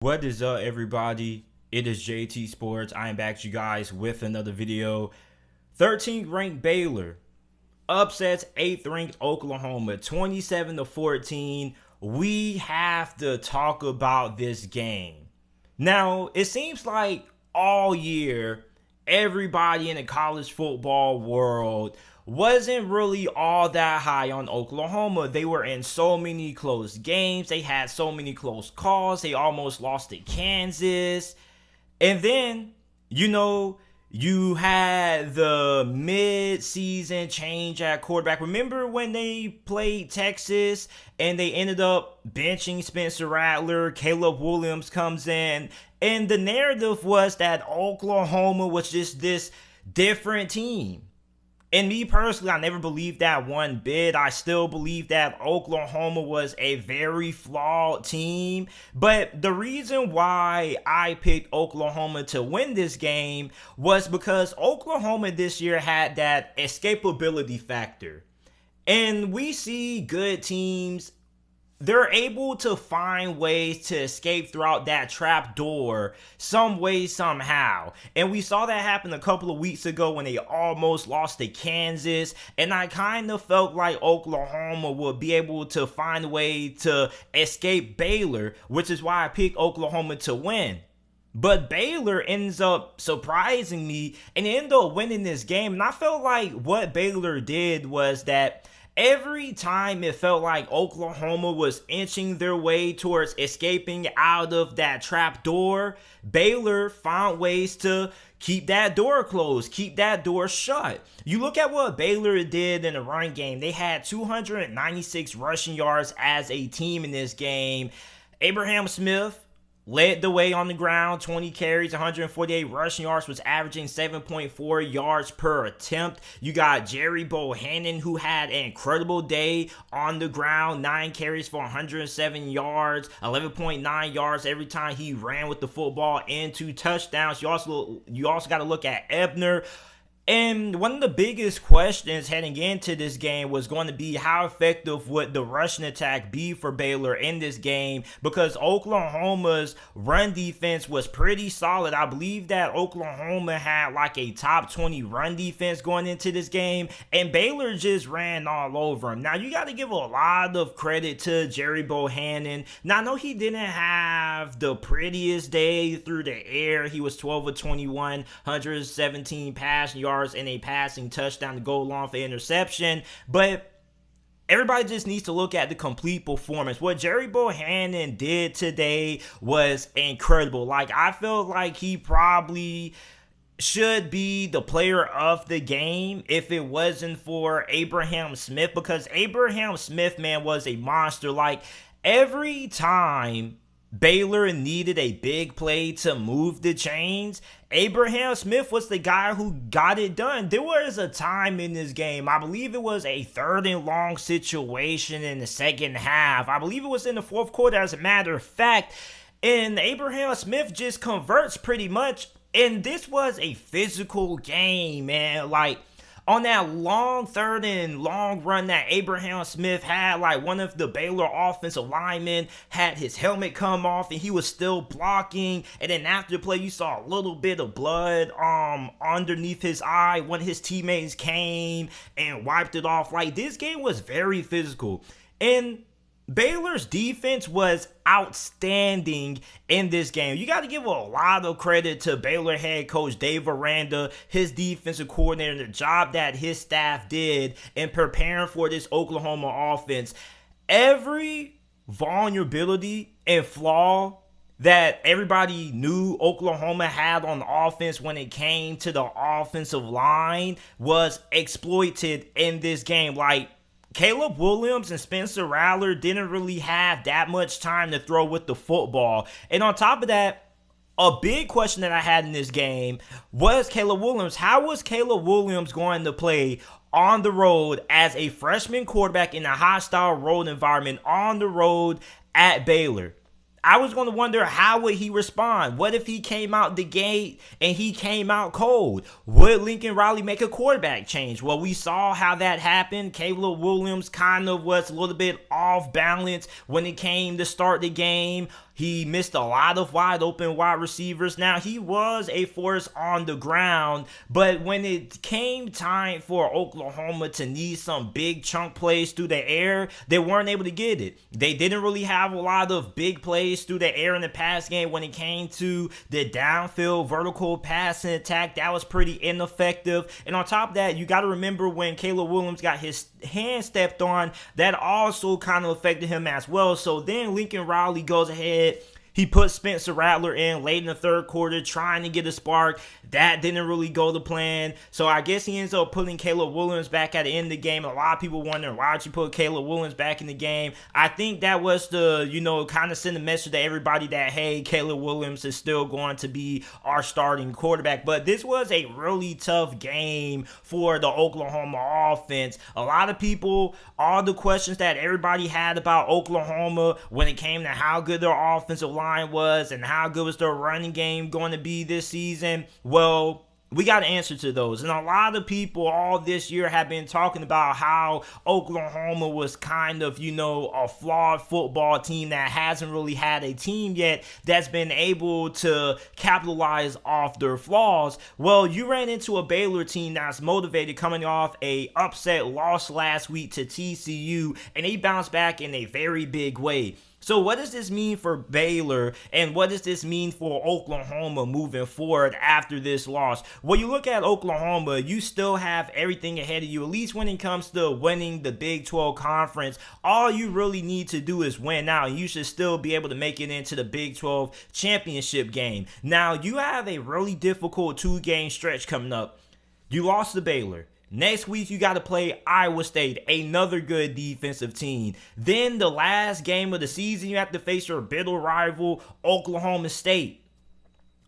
What is up, everybody? It is JT Sports. I am back to you guys with another video. 13th ranked Baylor upsets 8th ranked Oklahoma 27-14. We have to talk about this game. Now, it seems like all year, everybody in the college football world wasn't really all that high on Oklahoma. They were in so many close games. They had so many close calls. They almost lost to Kansas. And then, you had the mid-season change at quarterback. Remember when they played Texas and they ended up benching Spencer Rattler? Caleb Williams comes in, and the narrative was that Oklahoma was just this different team. And me personally, I never believed that one bit. I still believe that Oklahoma was a very flawed team. But the reason why I picked Oklahoma to win this game was because Oklahoma this year had that escapability factor. And we see good teams, they're able to find ways to escape throughout that trap door some way, somehow. And we saw that happen a couple of weeks ago when they almost lost to Kansas. And I kind of felt like Oklahoma would be able to find a way to escape Baylor, which is why I picked Oklahoma to win. But Baylor ends up surprising me and they end up winning this game. And I felt like what Baylor did was that every time it felt like Oklahoma was inching their way towards escaping out of that trap door, Baylor found ways to keep that door closed, keep that door shut. You look at what Baylor did in the run game. They had 296 rushing yards as a team in this game. Abraham Smith led the way on the ground, 20 carries, 148 rushing yards, was averaging 7.4 yards per attempt. You got Jerry Bohannon, who had an incredible day on the ground, 9 carries for 107 yards, 11.9 yards every time he ran with the football, and 2 touchdowns. You also got to look at Ebner. And one of the biggest questions heading into this game was going to be how effective would the rushing attack be for Baylor in this game, because Oklahoma's run defense was pretty solid. I believe that Oklahoma had like a top 20 run defense going into this game, and Baylor just ran all over him. Now, you got to give a lot of credit to Jerry Bohannon. Now, I know he didn't have the prettiest day through the air. He was 12 of 21, 117 passing yards and a passing touchdown to go along for interception. But everybody just needs to look at the complete performance. What Jerry Bohannon did today was incredible. Like, I felt like he probably should be the player of the game if it wasn't for Abraham Smith, because Abraham Smith, man, was a monster. Like, every time Baylor needed a big play to move the chains, Abraham Smith was the guy who got it done. There was a time in this game, I believe it was a 3rd and long situation in the second half. I believe it was in the 4th quarter, as a matter of fact. And Abraham Smith just converts pretty much. And this was a physical game, man. Like, on that long 3rd and long run that Abraham Smith had, like, one of the Baylor offensive linemen had his helmet come off and he was still blocking. And then after the play, you saw a little bit of blood underneath his eye. One of his teammates came and wiped it off. Like, this game was very physical. And Baylor's defense was outstanding in this game. You got to give a lot of credit to Baylor head coach Dave Aranda, his defensive coordinator, the job that his staff did in preparing for this Oklahoma offense. Every vulnerability and flaw that everybody knew Oklahoma had on the offense when it came to the offensive line was exploited in this game. Like, Caleb Williams and Spencer Rattler didn't really have that much time to throw with the football. And on top of that, a big question that I had in this game was Caleb Williams. How was Caleb Williams going to play on the road as a freshman quarterback in a hostile road environment on the road at Baylor? I was going to wonder, how would he respond? What if he came out the gate and he came out cold? Would Lincoln Riley make a quarterback change? Well, we saw how that happened. Caleb Williams kind of was a little bit off balance when it came to start the game. He missed a lot of wide open wide receivers. Now, he was a force on the ground, but when it came time for Oklahoma to need some big chunk plays through the air, they weren't able to get it. They didn't really have a lot of big plays through the air in the pass game when it came to the downfield vertical passing attack. That was pretty ineffective. And on top of that, you got to remember when Caleb Williams got his hand stepped on, that also kind of affected him as well. So then Lincoln Riley goes ahead. He put Spencer Rattler in late in the third quarter trying to get a spark. That didn't really go to plan. So I guess he ends up putting Caleb Williams back at the end of the game. A lot of people wondering, why would you put Caleb Williams back in the game? I think that was to, kind of send a message to everybody that, hey, Caleb Williams is still going to be our starting quarterback. But this was a really tough game for the Oklahoma offense. A lot of people, all the questions that everybody had about Oklahoma when it came to how good their offensive line was and how good was their running game going to be this season, well, we got an answer to those. And a lot of people all this year have been talking about how Oklahoma was kind of, a flawed football team that hasn't really had a team yet that's been able to capitalize off their flaws. Well, you ran into a Baylor team that's motivated coming off a upset loss last week to TCU, and they bounced back in a very big way. So what does this mean for Baylor, and what does this mean for Oklahoma moving forward after this loss? Well, you look at Oklahoma, you still have everything ahead of you, at least when it comes to winning the Big 12 Conference. All you really need to do is win now, and you should still be able to make it into the Big 12 championship game. Now, you have a really difficult two-game stretch coming up. You lost to Baylor. Next week, you got to play Iowa State, another good defensive team. Then the last game of the season, you have to face your bitter rival, Oklahoma State.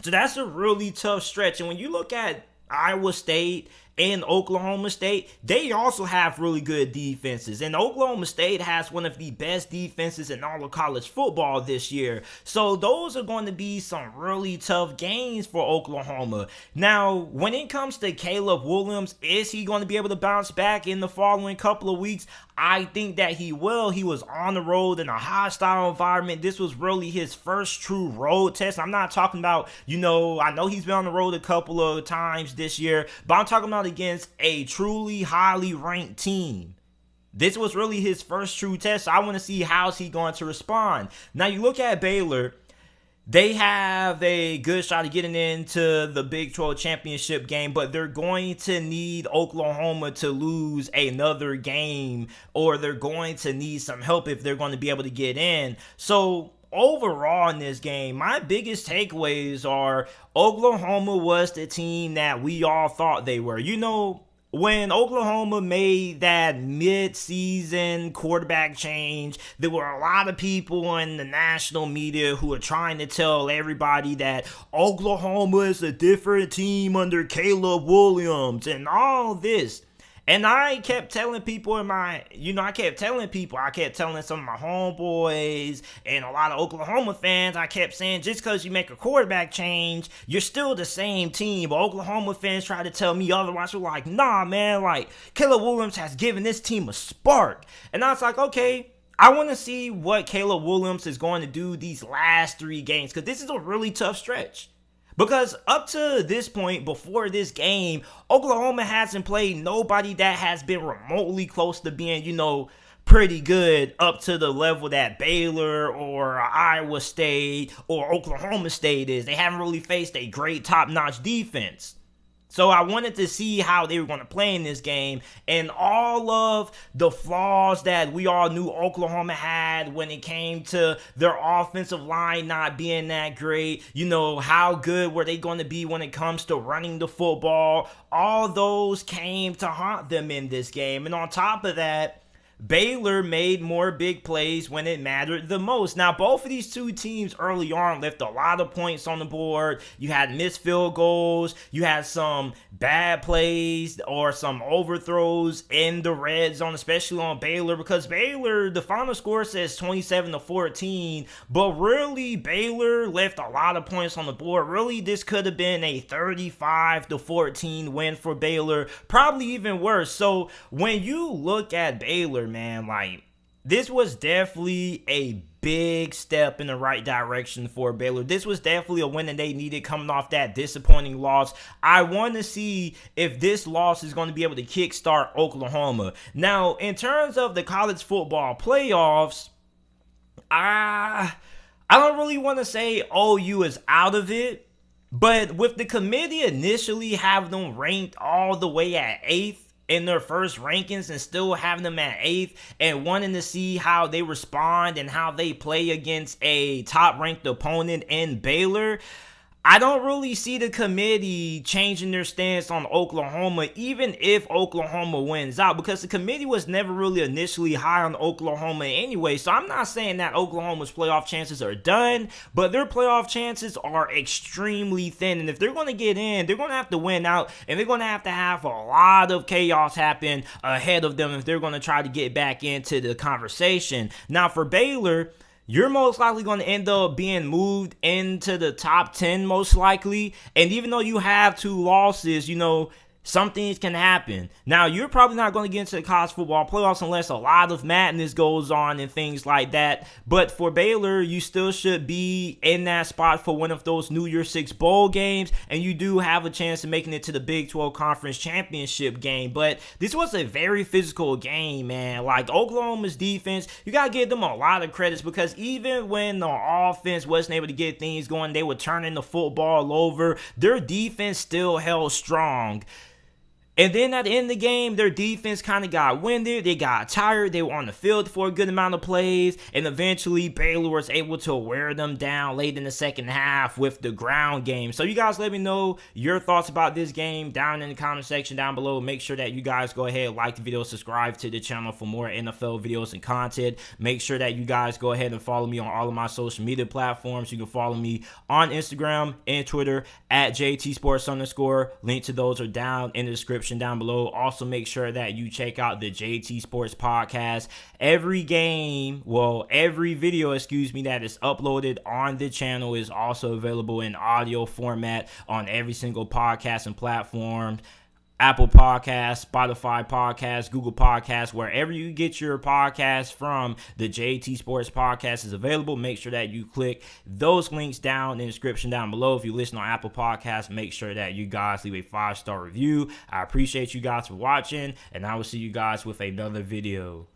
So that's a really tough stretch. And when you look at Iowa State and Oklahoma State, they also have really good defenses. And Oklahoma State has one of the best defenses in all of college football this year. So those are going to be some really tough games for Oklahoma. Now, when it comes to Caleb Williams, is he going to be able to bounce back in the following couple of weeks? I think that he will. He was on the road in a hostile environment. This was really his first true road test. I'm not talking about, I know he's been on the road a couple of times this year, but I'm talking about against a truly highly ranked team. This was really his first true test. So I want to see how's he going to respond. Now you look at Baylor. They have a good shot of getting into the Big 12 championship game, but they're going to need Oklahoma to lose another game, or they're going to need some help if they're going to be able to get in. So overall in this game, my biggest takeaways are Oklahoma was the team that we all thought they were. When Oklahoma made that mid-season quarterback change, there were a lot of people in the national media who were trying to tell everybody that Oklahoma is a different team under Caleb Williams and all this. And I kept telling people I kept telling some of my homeboys and a lot of Oklahoma fans, I kept saying, just because you make a quarterback change, you're still the same team. But Oklahoma fans tried to tell me otherwise. They're like, nah, man, Caleb Williams has given this team a spark. And I was like, okay, I want to see what Caleb Williams is going to do these last 3 games, because this is a really tough stretch. Because up to this point, before this game, Oklahoma hasn't played nobody that has been remotely close to being, pretty good up to the level that Baylor or Iowa State or Oklahoma State is. They haven't really faced a great top-notch defense. So I wanted to see how they were going to play in this game, and all of the flaws that we all knew Oklahoma had when it came to their offensive line not being that great, how good were they going to be when it comes to running the football, all those came to haunt them in this game. And on top of that, Baylor made more big plays when it mattered the most. Now, both of these two teams early on left a lot of points on the board. You had missed field goals. You had some bad plays or some overthrows in the red zone, especially on Baylor, because Baylor, the final score says 27-14, but really Baylor left a lot of points on the board. Really, this could have been a 35-14 win for Baylor, probably even worse. So when you look at Baylor, man, this was definitely a big step in the right direction for Baylor. This was definitely a win that they needed coming off that disappointing loss. I want to see if this loss is going to be able to kickstart Oklahoma. Now, in terms of the college football playoffs, I don't really want to say OU is out of it, but with the committee initially having them ranked all the way at 8th in their first rankings and still having them at 8th and wanting to see how they respond and how they play against a top-ranked opponent in Baylor, I don't really see the committee changing their stance on Oklahoma, even if Oklahoma wins out, because the committee was never really initially high on Oklahoma anyway. So I'm not saying that Oklahoma's playoff chances are done, but their playoff chances are extremely thin. And if they're going to get in, they're going to have to win out, and they're going to have a lot of chaos happen ahead of them if they're going to try to get back into the conversation. Now, for Baylor, you're most likely going to end up being moved into the top 10 most likely. And even though you have 2 losses, some things can happen. Now, you're probably not going to get into the college football playoffs unless a lot of madness goes on and things like that. But for Baylor, you still should be in that spot for one of those New Year's Six bowl games. And you do have a chance of making it to the Big 12 Conference Championship game. But this was a very physical game, man. Like, Oklahoma's defense, you got to give them a lot of credits, because even when the offense wasn't able to get things going, they were turning the football over. Their defense still held strong. And then at the end of the game, their defense kind of got winded. They got tired. They were on the field for a good amount of plays. And eventually, Baylor was able to wear them down late in the second half with the ground game. So you guys let me know your thoughts about this game down in the comment section down below. Make sure that you guys go ahead, like the video, subscribe to the channel for more NFL videos and content. Make sure that you guys go ahead and follow me on all of my social media platforms. You can follow me on Instagram and Twitter at JTSports_. Link to those are down in the description down below. Also, make sure that you check out the JT Sports Podcast. Every video, that is uploaded on the channel is also available in audio format on every single podcast and platform. Apple Podcasts, Spotify Podcasts, Google Podcasts, wherever you get your podcasts from, the JT Sports Podcast is available. Make sure that you click those links down in the description down below. If you listen on Apple Podcasts, make sure that you guys leave a 5-star review. I appreciate you guys for watching, and I will see you guys with another video.